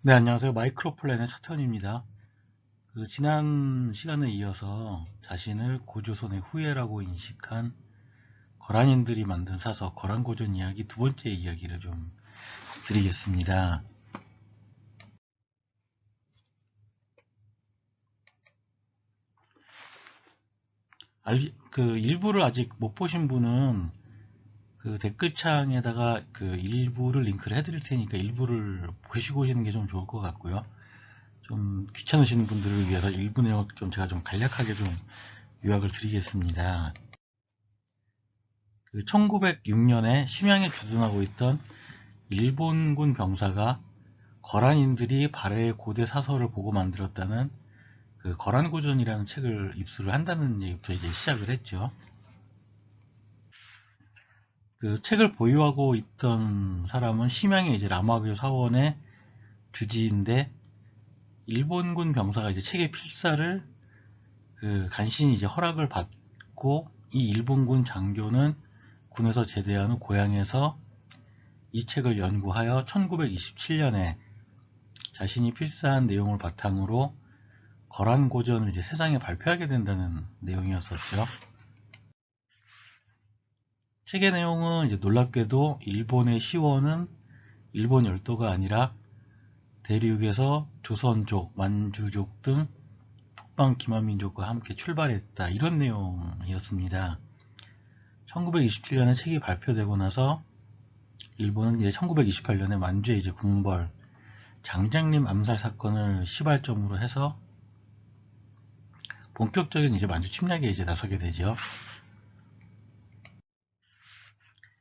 네, 안녕하세요. 마이크로플랜의 차태현입니다. 지난 시간에 이어서 자신을 고조선의 후예라고 인식한 거란인들이 만든 사서 거란고전 이야기 두 번째 이야기를 좀 드리겠습니다. 일부를 아직 못 보신 분은 댓글창에다가 일부를 링크를 해드릴 테니까 일부를 보시고 오시는 게 좀 좋을 것 같고요. 좀 귀찮으신 분들을 위해서 일부 내용 좀 제가 좀 간략하게 좀 요약을 드리겠습니다. 1906년에 심양에 주둔하고 있던 일본군 병사가 거란인들이 발해의 고대 사설을 보고 만들었다는 거란고전이라는 책을 입수를 한다는 얘기부터 이제 시작을 했죠. 그 책을 보유하고 있던 사람은 심양의 이제 라마교 사원의 주지인데, 일본군 병사가 이제 책의 필사를 간신히 이제 허락을 받고, 이 일본군 장교는 군에서 제대한 후 고향에서 이 책을 연구하여 1927년에 자신이 필사한 내용을 바탕으로 거란고전을 이제 세상에 발표하게 된다는 내용이었었죠. 책의 내용은 이제 놀랍게도 일본의 시원은 일본 열도가 아니라 대륙에서 조선족, 만주족 등 북방 기만민족과 함께 출발했다, 이런 내용이었습니다. 1927년에 책이 발표되고 나서 일본은 이제 1928년에 만주에 이제 궁벌, 장장림 암살 사건을 시발점으로 해서 본격적인 이제 만주 침략에 이제 나서게 되죠.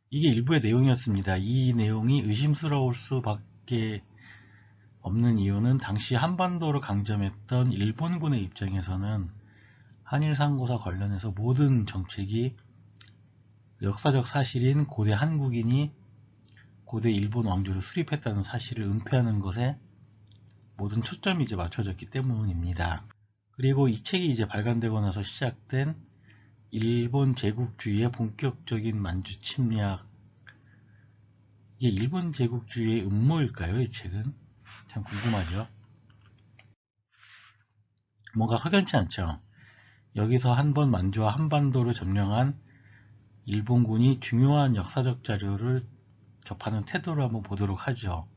이게 일부의 내용이었습니다. 이 내용이 의심스러울 수밖에 없는 이유는 당시 한반도를 강점했던 일본군의 입장에서는 한일 상고사 관련해서 모든 정책이 역사적 사실인 고대 한국인이 고대 일본 왕조를 수립했다는 사실을 은폐하는 것에 모든 초점이 이제 맞춰졌기 때문입니다. 그리고 이 책이 이제 발간되고 나서 시작된 일본 제국주의의 본격적인 만주 침략, 이게 일본 제국주의의 음모일까요? 이 책은 참 궁금하죠. 뭔가 석연치 않죠. 여기서 한번 만주와 한반도를 점령한 일본군이 중요한 역사적 자료를 접하는 태도를 한번 보도록 하죠.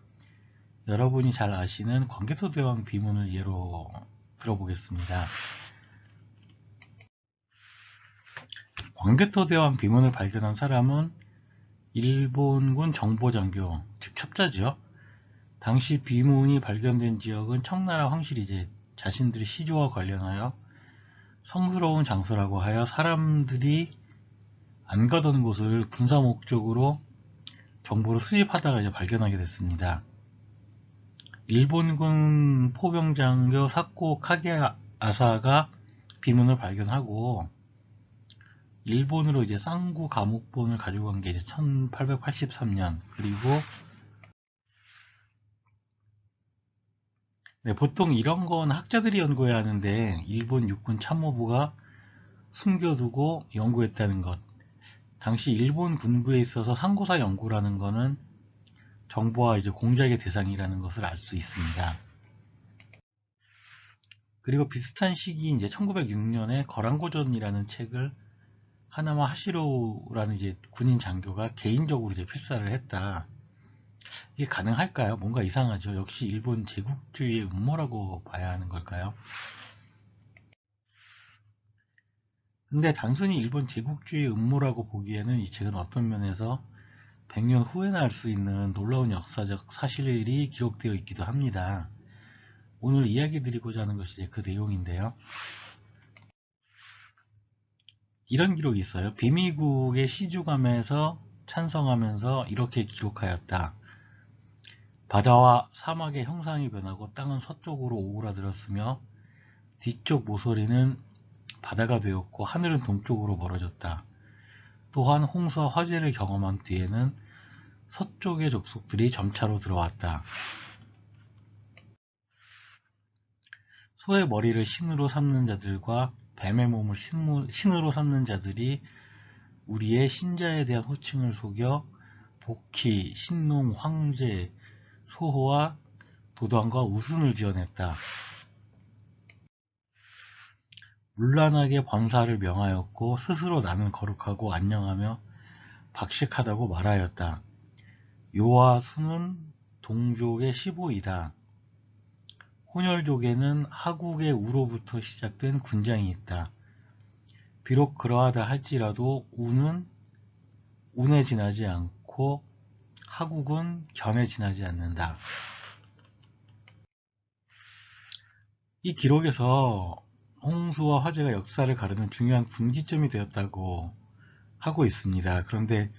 여러분이 잘 아시는 광개토대왕 비문을 예로 들어보겠습니다. 광개토대왕 비문을 발견한 사람은 일본군 정보장교, 즉 첩자죠. 당시 비문이 발견된 지역은 청나라 황실이 이제 자신들의 시조와 관련하여 성스러운 장소라고 하여 사람들이 안 가던 곳을 군사 목적으로 정보를 수집하다가 이제 발견하게 됐습니다. 일본군 포병장교 사코 카게아사가 비문을 발견하고 일본으로 이제 쌍구 감옥본을 가지고 간 게 이제 1883년, 그리고 보통 이런 건 학자들이 연구해야 하는데 일본 육군 참모부가 숨겨두고 연구했다는 것. 당시 일본 군부에 있어서 상고사 연구라는 거는 정보와 이제 공작의 대상이라는 것을 알 수 있습니다. 그리고 비슷한 시기 이제 1906년에 거란고전이라는 책을 하나마 하시로라는 이제 군인 장교가 개인적으로 이제 필사를 했다. 이게 가능할까요? 뭔가 이상하죠. 역시 일본 제국주의의 음모라고 봐야 하는 걸까요? 근데 단순히 일본 제국주의의 음모라고 보기에는 이 책은 어떤 면에서 100년 후에나 알 수 있는 놀라운 역사적 사실이 기록되어 있기도 합니다. 오늘 이야기 드리고자 하는 것이 그 내용인데요. 이런 기록이 있어요. 비미국의 시주감에서 찬성하면서 이렇게 기록하였다. 바다와 사막의 형상이 변하고 땅은 서쪽으로 오그라들었으며 뒤쪽 모서리는 바다가 되었고 하늘은 동쪽으로 멀어졌다. 또한 홍수와 화재를 경험한 뒤에는 서쪽의 족속들이 점차로 들어왔다. 소의 머리를 신으로 삼는 자들과 뱀의 몸을 신으로 삼는 자들이 우리의 신자에 대한 호칭을 속여 복희, 신농, 황제, 소호와 도단과 우순을 지어냈다. 문란하게 번사를 명하였고 스스로 나는 거룩하고 안녕하며 박식하다고 말하였다. 요와 수는 동족의 15이다. 혼혈족에는 하국의 우로부터 시작된 군장이 있다. 비록 그러하다 할지라도 우는 운에 지나지 않고 하국은 견에 지나지 않는다. 이 기록에서 홍수와 화재가 역사를 가르는 중요한 분기점이 되었다고 하고 있습니다. 그런데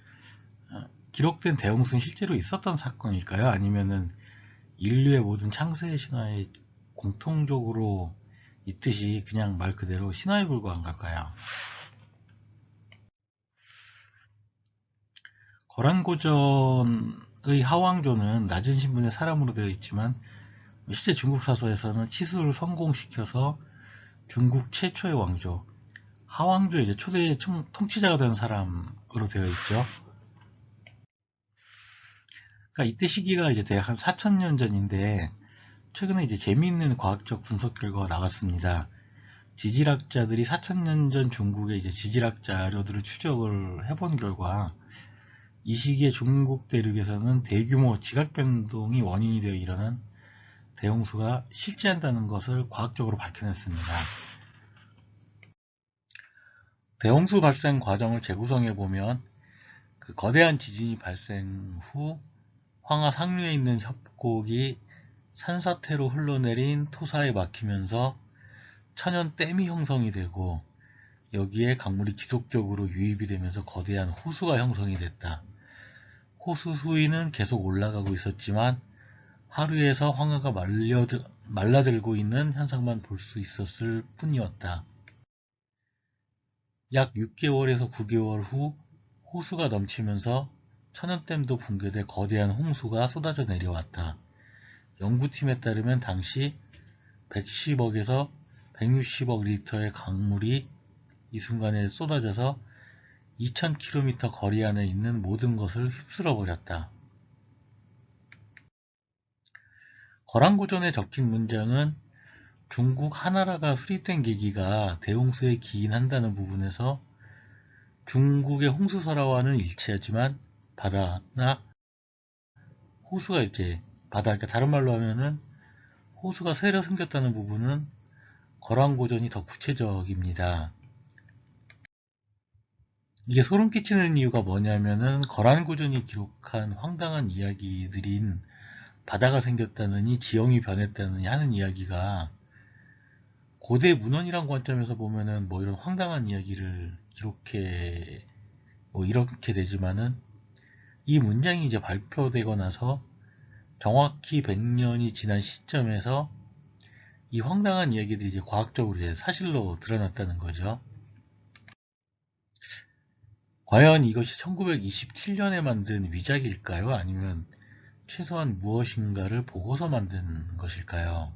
기록된 대홍수는 실제로 있었던 사건일까요? 아니면은 인류의 모든 창세의 신화에 공통적으로 있듯이 그냥 말 그대로 신화에 불과한 걸까요? 거란고전의 하왕조는 낮은 신분의 사람으로 되어 있지만 실제 중국 사서에서는 치수를 성공시켜서 중국 최초의 왕조, 하왕조의 이제 초대 통치자가 된 사람으로 되어 있죠. 그러니까 이때 시기가 이제 대략 한 4,000년 전인데 최근에 이제 재미있는 과학적 분석 결과가 나왔습니다. 지질학자들이 4,000년 전 중국의 이제 지질학 자료들을 추적을 해본 결과 이 시기에 중국 대륙에서는 대규모 지각 변동이 원인이 되어 일어난 대홍수가 실제한다는 것을 과학적으로 밝혀냈습니다. 대홍수 발생 과정을 재구성해 보면 그 거대한 지진이 발생 후 황하 상류에 있는 협곡이 산사태로 흘러내린 토사에 막히면서 천연 댐이 형성이 되고 여기에 강물이 지속적으로 유입이 되면서 거대한 호수가 형성이 됐다. 호수 수위는 계속 올라가고 있었지만 하류에서 황하가 말라들고 있는 현상만 볼 수 있었을 뿐이었다. 약 6개월에서 9개월 후 호수가 넘치면서 천연댐도 붕괴돼 거대한 홍수가 쏟아져 내려왔다. 연구팀에 따르면 당시 110억에서 160억 리터의 강물이 이 순간에 쏟아져서 2000km 거리 안에 있는 모든 것을 휩쓸어 버렸다. 거란고전에 적힌 문장은 중국 하나라가 수립된 계기가 대홍수에 기인한다는 부분에서 중국의 홍수설화와는 일치하지만 바다나 호수가 그러니까 다른 말로 하면은 호수가 새로 생겼다는 부분은 거란고전이 더 구체적입니다. 이게 소름 끼치는 이유가 뭐냐면은 거란고전이 기록한 황당한 이야기들인 바다가 생겼다느니 지형이 변했다느니 하는 이야기가 고대 문헌이란 관점에서 보면은 뭐 이런 황당한 이야기를 기록해 뭐 이렇게 되지만은 이 문장이 이제 발표되고 나서 정확히 100년이 지난 시점에서 이 황당한 이야기들이 이제 과학적으로 이제 사실로 드러났다는 거죠. 과연 이것이 1927년에 만든 위작일까요? 아니면 최소한 무엇인가를 보고서 만든 것일까요?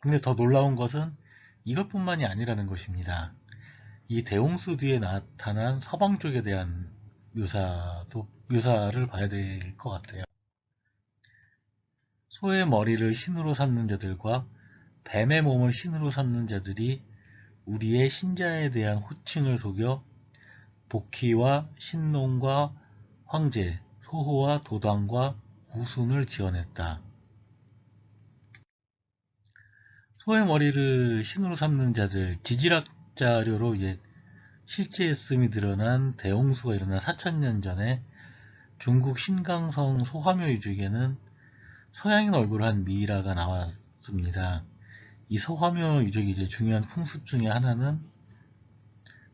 근데 더 놀라운 것은 이것뿐만이 아니라는 것입니다. 이 대홍수 뒤에 나타난 서방족에 대한 묘사를 봐야 될 것 같아요. 소의 머리를 신으로 삼는 자들과 뱀의 몸을 신으로 삼는 자들이 우리의 신자에 대한 호칭을 속여 복희와 신농과 황제, 소호와 도당과 우순을 지어냈다. 소의 머리를 신으로 삼는 자들, 지질학 자료로 이제 실제했음이 드러난 대홍수가 일어난 4,000년 전에 중국 신강성 소화묘 유적에는 서양인 얼굴을 한 미이라가 나왔습니다. 이 소화묘 유적의 이제 중요한 풍습 중에 하나는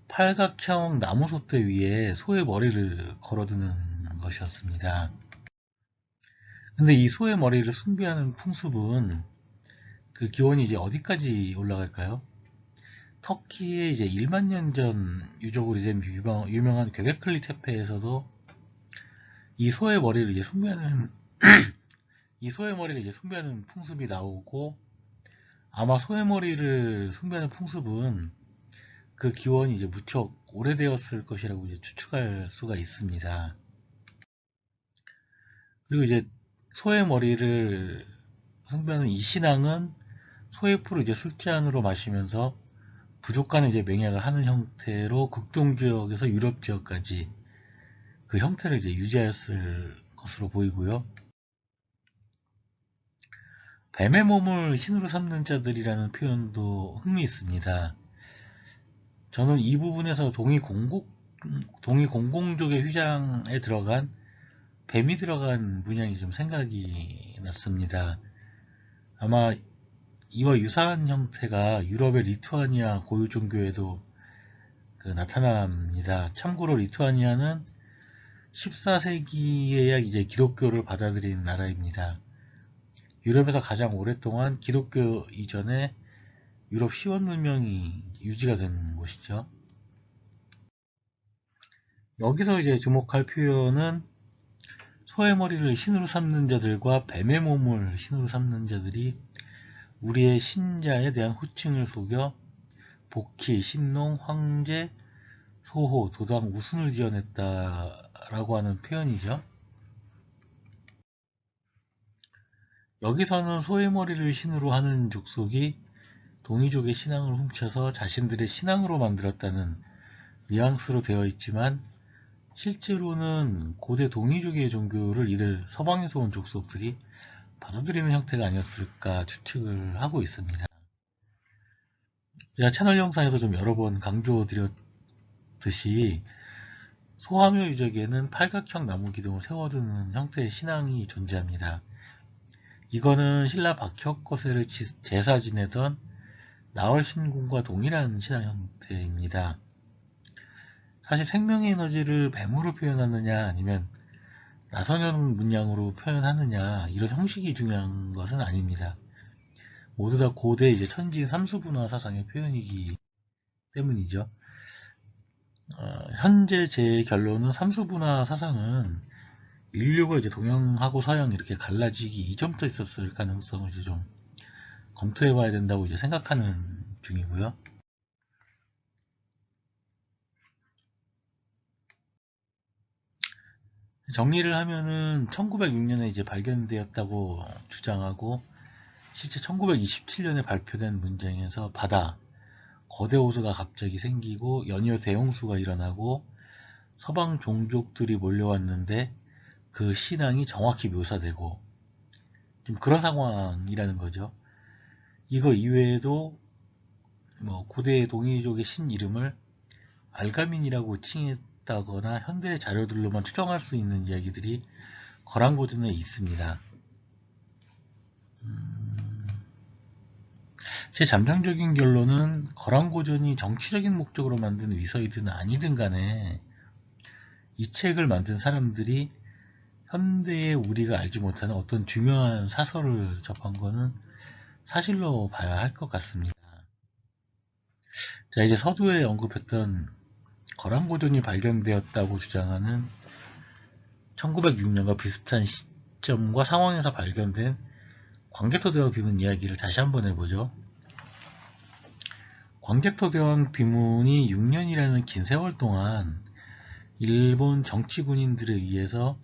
팔각형 나무 솥대 위에 소의 머리를 걸어두는 것이었습니다. 근데 이 소의 머리를 숭배하는 풍습은 그 기원이 이제 어디까지 올라갈까요? 터키의 이제 1만 년 전 유적으로 이제 유명한 göbekli tepe에서도 이 소의 머리를 이제 숭배하는 이 소의 머리를 이제 숭배하는 풍습이 나오고 아마 소의 머리를 숭배하는 풍습은 그 기원이 이제 무척 오래되었을 것이라고 이제 추측할 수가 있습니다. 그리고 이제 소의 머리를 숭배하는 이 신앙은 소의 풀을 이제 술잔으로 마시면서 부족 간에 이제 맹약을 하는 형태로 극동 지역에서 유럽 지역까지 그 형태를 이제 유지했을 것으로 보이고요. 뱀의 몸을 신으로 삼는 자들이라는 표현도 흥미있습니다. 저는 이 부분에서 동이 공공족의 휘장에 들어간 뱀이 들어간 문양이 좀 생각이 났습니다. 아마 이와 유사한 형태가 유럽의 리투아니아 고유 종교에도 나타납니다. 참고로 리투아니아는 14세기에야 이제 기독교를 받아들인 나라입니다. 유럽에서 가장 오랫동안 기독교 이전에 유럽 시원 문명이 유지가 된 곳이죠. 여기서 이제 주목할 표현은 소의 머리를 신으로 삼는 자들과 뱀의 몸을 신으로 삼는 자들이 우리의 신자에 대한 호칭을 속여 복희, 신농, 황제, 소호, 도당, 우순을 지어냈다라고 하는 표현이죠. 여기서는 소의 머리를 신으로 하는 족속이 동이족의 신앙을 훔쳐서 자신들의 신앙으로 만들었다는 뉘앙스로 되어 있지만 실제로는 고대 동이족의 종교를 이들 서방에서 온 족속들이 받아들이는 형태가 아니었을까 추측을 하고 있습니다. 제가 채널 영상에서 좀 여러 번 강조드렸듯이 소하묘 유적에는 팔각형 나무 기둥을 세워두는 형태의 신앙이 존재합니다. 이거는 신라 박혁거세를 제사 지내던 나월신궁과 동일한 신앙 형태입니다. 사실 생명의 에너지를 뱀으로 표현하느냐 아니면 나선형 문양으로 표현하느냐 이런 형식이 중요한 것은 아닙니다. 모두 다 고대 이제 천지인 삼수분화 사상의 표현이기 때문이죠. 현재 제 결론은 삼수분화 사상은 인류가 이제 동양하고 서양 이렇게 갈라지기 이전부터 있었을 가능성을 이제 좀 검토해봐야 된다고 이제 생각하는 중이고요. 정리를 하면은 1906년에 이제 발견되었다고 주장하고 실제 1927년에 발표된 문쟁에서 바다, 거대 호수가 갑자기 생기고 연이어 대홍수가 일어나고 서방 종족들이 몰려왔는데 그 신앙이 정확히 묘사되고 좀 그런 상황이라는 거죠. 이거 이외에도 고대 동이족의 신 이름을 알가민이라고 칭했다거나 현대 자료들로만 추정할 수 있는 이야기들이 거란고전에 있습니다. 제 잠정적인 결론은 거란고전이 정치적인 목적으로 만든 위서이든 아니든 간에 이 책을 만든 사람들이 현대에 우리가 알지 못하는 어떤 중요한 사설을 접한 거는 사실로 봐야 할 것 같습니다. 자, 이제 서두에 언급했던 거란고전이 발견되었다고 주장하는 1906년과 비슷한 시점과 상황에서 발견된 광개토대왕 비문 이야기를 다시 한번 해보죠. 광개토대왕 비문이 6년이라는 긴 세월 동안 일본 정치군인들에 의해서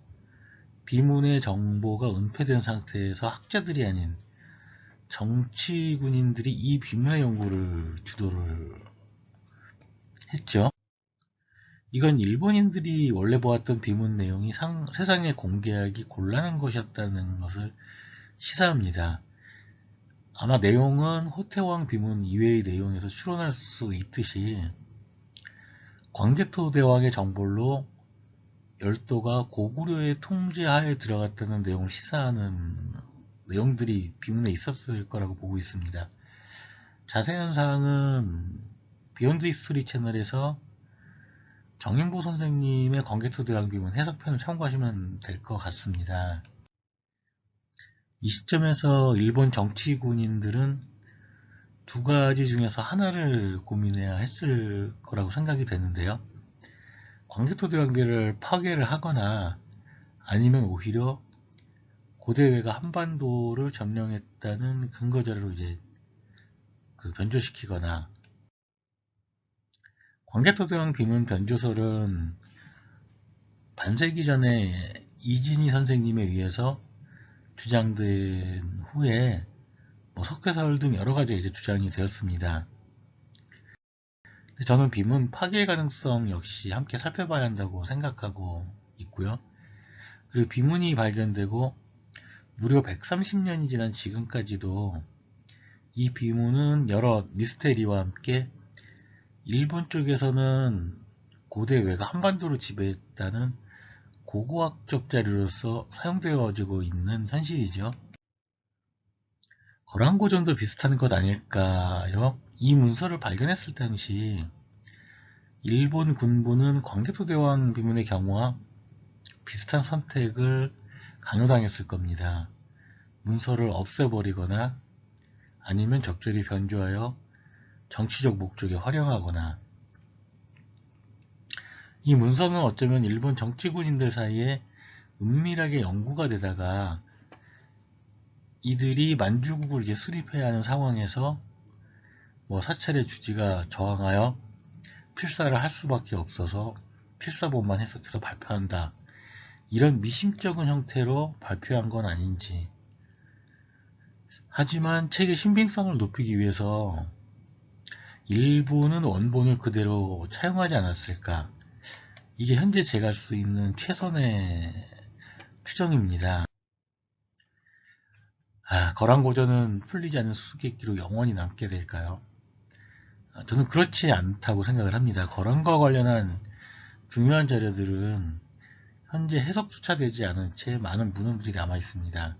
비문의 정보가 은폐된 상태에서 학자들이 아닌 정치군인들이 이 비문의 연구를 주도를 했죠. 이건 일본인들이 원래 보았던 비문 내용이 세상에 공개하기 곤란한 것이었다는 것을 시사합니다. 아마 내용은 호태왕 비문 이외의 내용에서 추론할 수 있듯이 광개토 대왕의 정벌로 열도가 고구려의 통제하에 들어갔다는 내용을 시사하는 내용들이 비문에 있었을 거라고 보고 있습니다. 자세한 사항은 비욘드 히스토리 채널에서 정인보 선생님의 광개토 대왕 비문 해석편을 참고하시면 될 것 같습니다. 이 시점에서 일본 정치군인들은 두 가지 중에서 하나를 고민해야 했을 거라고 생각이 되는데요. 광개토 대왕비를 파괴를 하거나 아니면 오히려 고대외가 한반도를 점령했다는 근거자료로 이제 변조시키거나 광개토 대왕 비문 변조설은 반세기 전에 이진희 선생님에 의해서 주장된 후에 석회설 등 여러 가지 이제 주장이 되었습니다. 저는 빔은 파괴 가능성 역시 함께 살펴봐야 한다고 생각하고 있고요. 그리고 비문이 발견되고 무려 130년이 지난 지금까지도 이 비문은 여러 미스테리와 함께 일본 쪽에서는 고대 외가 한반도를 지배했다는 고고학적 자료로서 사용되어지고 있는 현실이죠. 거란고전도 비슷한 것 아닐까요? 이 문서를 발견했을 당시 일본 군부는 광개토대왕 비문의 경우와 비슷한 선택을 강요당했을 겁니다. 문서를 없애버리거나 아니면 적절히 변조하여 정치적 목적에 활용하거나. 이 문서는 어쩌면 일본 정치군인들 사이에 은밀하게 연구가 되다가 이들이 만주국을 이제 수립해야 하는 상황에서 사찰의 주지가 저항하여 필사를 할 수밖에 없어서 필사본만 해석해서 발표한다. 이런 미심쩍은 형태로 발표한 건 아닌지. 하지만 책의 신빙성을 높이기 위해서 일부는 원본을 그대로 차용하지 않았을까. 이게 현재 제가 할 수 있는 최선의 추정입니다. 거란고전은 풀리지 않는 수수께끼로 영원히 남게 될까요? 저는 그렇지 않다고 생각을 합니다. 거란과 관련한 중요한 자료들은 현재 해석조차 되지 않은 채 많은 문헌들이 남아 있습니다.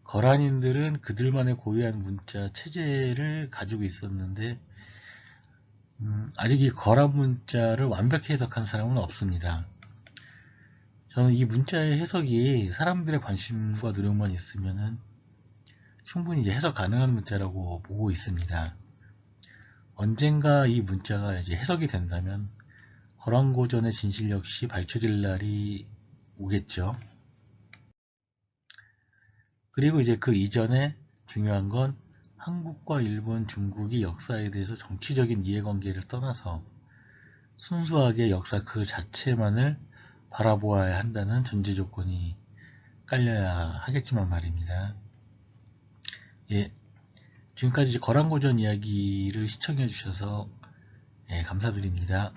거란인들은 그들만의 고유한 문자 체제를 가지고 있었는데 아직 이 거란 문자를 완벽히 해석한 사람은 없습니다. 저는 이 문자의 해석이 사람들의 관심과 노력만 있으면 충분히 이제 해석 가능한 문자라고 보고 있습니다. 언젠가 이 문자가 이제 해석이 된다면 거란고전의 진실 역시 밝혀질 날이 오겠죠. 그리고 이제 그 이전에 중요한 건 한국과 일본, 중국이 역사에 대해서 정치적인 이해관계를 떠나서 순수하게 역사 그 자체만을 바라보아야 한다는 전제조건이 깔려야 하겠지만 말입니다. 예, 지금까지 거란고전 이야기를 시청해 주셔서 감사드립니다.